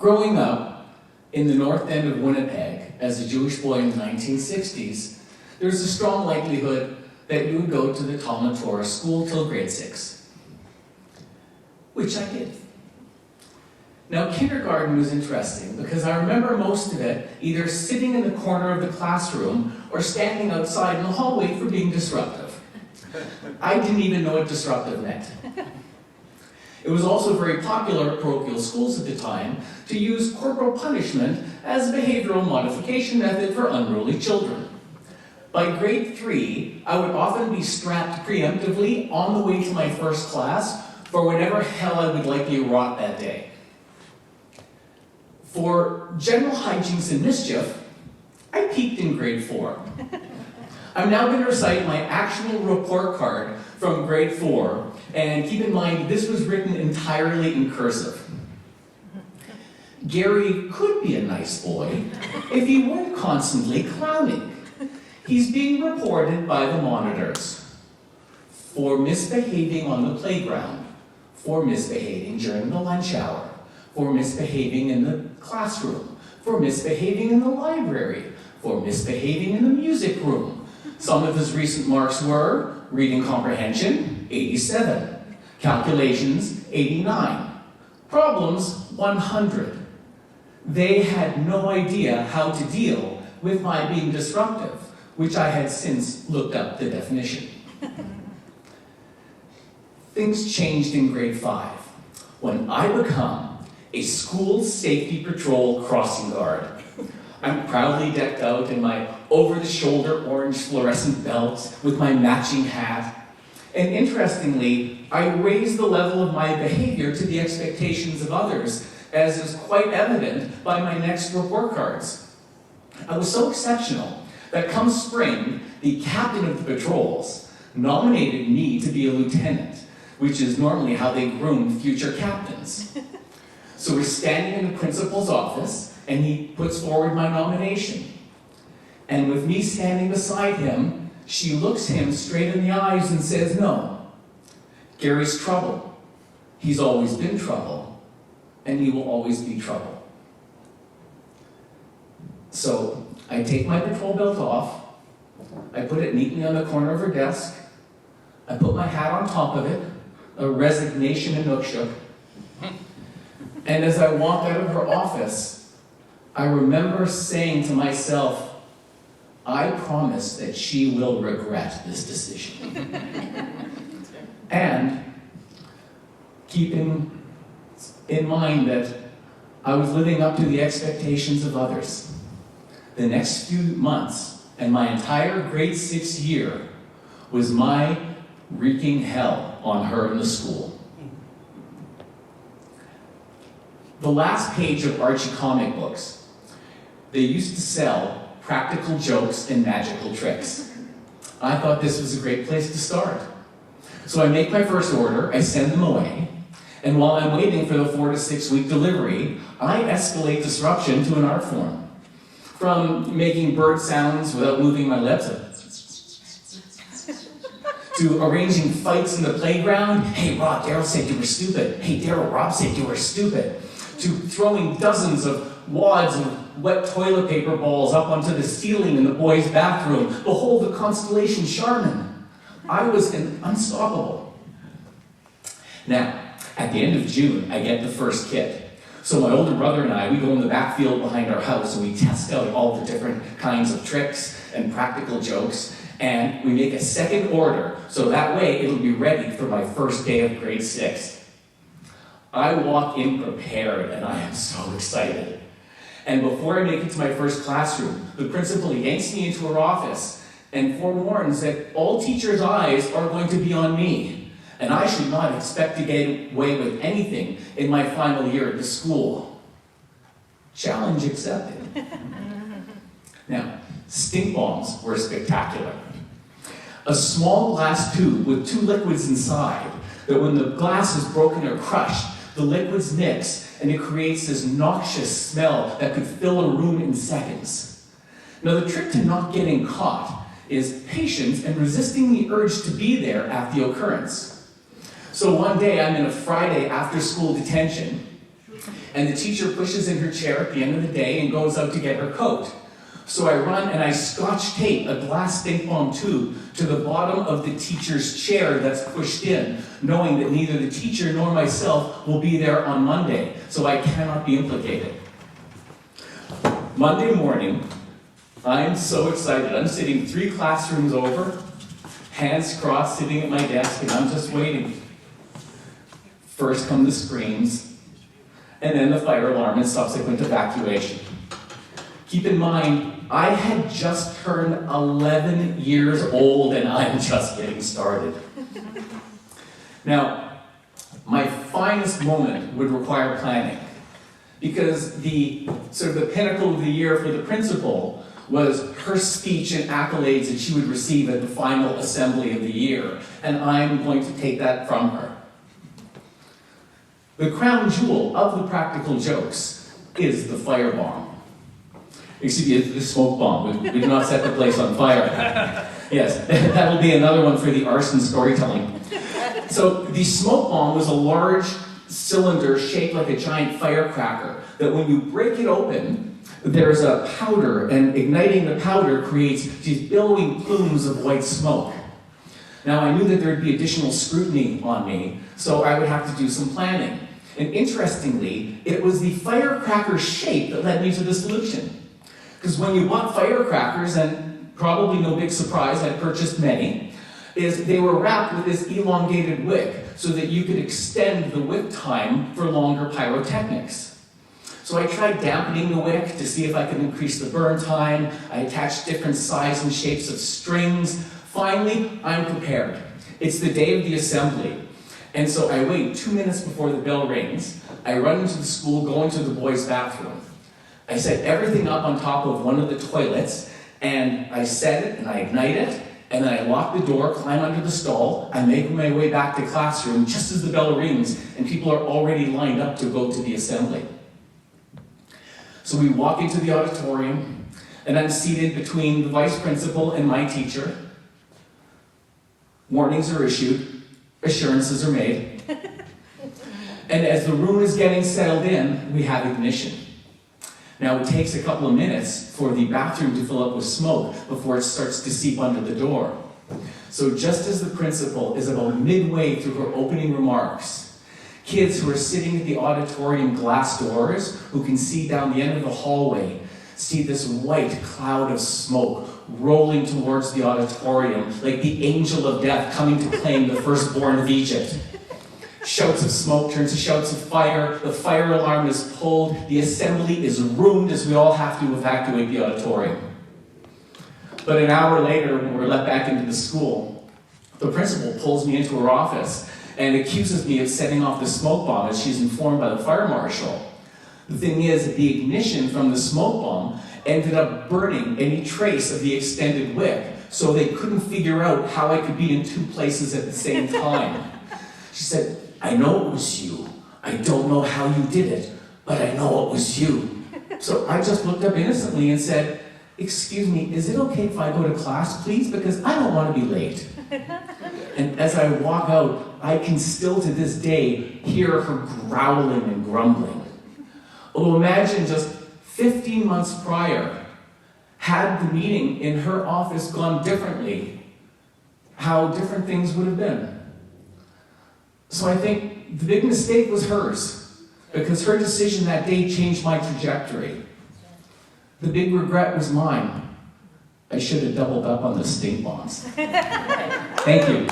Growing up in the north end of Winnipeg as a Jewish boy in the 1960s, there's a strong likelihood that you would go to the Talmud Torah school till grade 6, which I did. Now, kindergarten was interesting because I remember most of it either sitting in the corner of the classroom or standing outside in the hallway for being disruptive. I didn't even know what disruptive meant. It was also very popular at parochial schools at the time to use corporal punishment as a behavioral modification method for unruly children. By grade 3, I would often be strapped preemptively on the way to my first class for whatever hell I would likely rot that day. For general hijinks and mischief, I peaked in grade 4. I'm now going to recite my actual report card from grade 4, and keep in mind this was written entirely in cursive. Gary could be a nice boy if he weren't constantly clowning. He's being reported by the monitors for misbehaving on the playground, for misbehaving during the lunch hour, for misbehaving in the classroom, for misbehaving in the library, for misbehaving in the music room. Some of his recent marks were reading comprehension, 87, calculations, 89, problems, 100. They had no idea how to deal with my being disruptive, which I had since looked up the definition. Things changed in grade 5 when I become a school safety patrol crossing guard. I'm proudly decked out in my over-the-shoulder orange fluorescent belt with my matching hat. And interestingly, I raised the level of my behavior to the expectations of others, as is quite evident by my next report cards. I was so exceptional that come spring, the captain of the patrols nominated me to be a lieutenant, which is normally how they groom future captains. So we're standing in the principal's office, and he puts forward my nomination. And with me standing beside him, she looks him straight in the eyes and says, "No, Gary's trouble. He's always been trouble, and he will always be trouble." So I take my patrol belt off, I put it neatly on the corner of her desk, I put my hat on top of it, a resignation inukshuk, and as I walked out of her office, I remember saying to myself, I promise that she will regret this decision. And keeping in mind that I was living up to the expectations of others. The next few months and my entire grade 6 year was my wreaking hell on her in the school. The last page of Archie comic books, they used to sell practical jokes and magical tricks. I thought this was a great place to start. So I make my first order, I send them away, and while I'm waiting for the 4 to 6 week delivery, I escalate disruption to an art form. From making bird sounds without moving my lips, to arranging fights in the playground. Hey, Rob, Daryl said you were stupid. Hey, Daryl, Rob said you were stupid. To throwing dozens of wads of wet toilet paper balls up onto the ceiling in the boys' bathroom. Behold the constellation Charmin. I was unstoppable. Now, at the end of June, I get the first kit. So my older brother and I, we go in the backfield behind our house and we test out all the different kinds of tricks and practical jokes, and we make a second order, so that way it'll be ready for my first day of grade 6. I walk in prepared, and I am so excited. And before I make it to my first classroom, the principal yanks me into her office and forewarns that all teachers' eyes are going to be on me, and I should not expect to get away with anything in my final year at the school. Challenge accepted. Now, stink bombs were spectacular. A small glass tube with 2 liquids inside that when the glass is broken or crushed, the liquids mix and it creates this noxious smell that could fill a room in seconds. Now the trick to not getting caught is patience and resisting the urge to be there at the occurrence. So one day I'm in a Friday after school detention And the teacher pushes in her chair at the end of the day and goes out to get her coat. So I run and I scotch tape a glass stink bomb tube to the bottom of the teacher's chair that's pushed in, knowing that neither the teacher nor myself will be there on Monday, so I cannot be implicated. Monday morning, I'm so excited. I'm sitting 3 classrooms over, hands crossed, sitting at my desk, and I'm just waiting. First come the screams, and then the fire alarm and subsequent evacuation. Keep in mind, I had just turned 11 years old and I'm just getting started. Now, my finest moment would require planning, because the pinnacle of the year for the principal was her speech and accolades that she would receive at the final assembly of the year, and I'm going to take that from her. The crown jewel of the practical jokes is the firebomb. Excuse me, the smoke bomb. We do not set the place on fire. Yes, that will be another one for the arson storytelling. So the smoke bomb was a large cylinder shaped like a giant firecracker that when you break it open, there's a powder, and igniting the powder creates these billowing plumes of white smoke. Now, I knew that there would be additional scrutiny on me, so I would have to do some planning. And interestingly, it was the firecracker shape that led me to the solution. Because when you bought firecrackers, and probably no big surprise, I purchased many, is they were wrapped with this elongated wick so that you could extend the wick time for longer pyrotechnics. So I tried dampening the wick to see if I could increase the burn time. I attached different sizes and shapes of strings. Finally, I'm prepared. It's the day of the assembly. And so I wait 2 minutes before the bell rings. I run into the school, go into the boys' bathroom. I set everything up on top of one of the toilets, and I set it and I ignite it, and then I lock the door, climb under the stall. I make my way back to classroom just as the bell rings, and people are already lined up to go to the assembly. So we walk into the auditorium, and I'm seated between the vice principal and my teacher. Warnings are issued, assurances are made. And as the room is getting settled in, we have ignition. Now, it takes a couple of minutes for the bathroom to fill up with smoke before it starts to seep under the door. So just as the principal is about midway through her opening remarks, kids who are sitting at the auditorium glass doors, who can see down the end of the hallway, see this white cloud of smoke rolling towards the auditorium like the angel of death coming to claim the firstborn of Egypt. Shouts of smoke turn to shouts of fire, the fire alarm is pulled, the assembly is ruined as we all have to evacuate the auditorium. But an hour later, when we're let back into the school, the principal pulls me into her office and accuses me of setting off the smoke bomb as she's informed by the fire marshal. The thing is, the ignition from the smoke bomb ended up burning any trace of the extended wick, so they couldn't figure out how I could be in 2 places at the same time. She said, "I know it was you. I don't know how you did it, but I know it was you." So I just looked up innocently and said, "Excuse me, is it okay if I go to class, please? Because I don't want to be late." And as I walk out, I can still to this day hear her growling and grumbling. Although imagine just 15 months prior, had the meeting in her office gone differently, how different things would have been. So I think the big mistake was hers, because her decision that day changed my trajectory. The big regret was mine. I should have doubled up on the stink bombs. Thank you.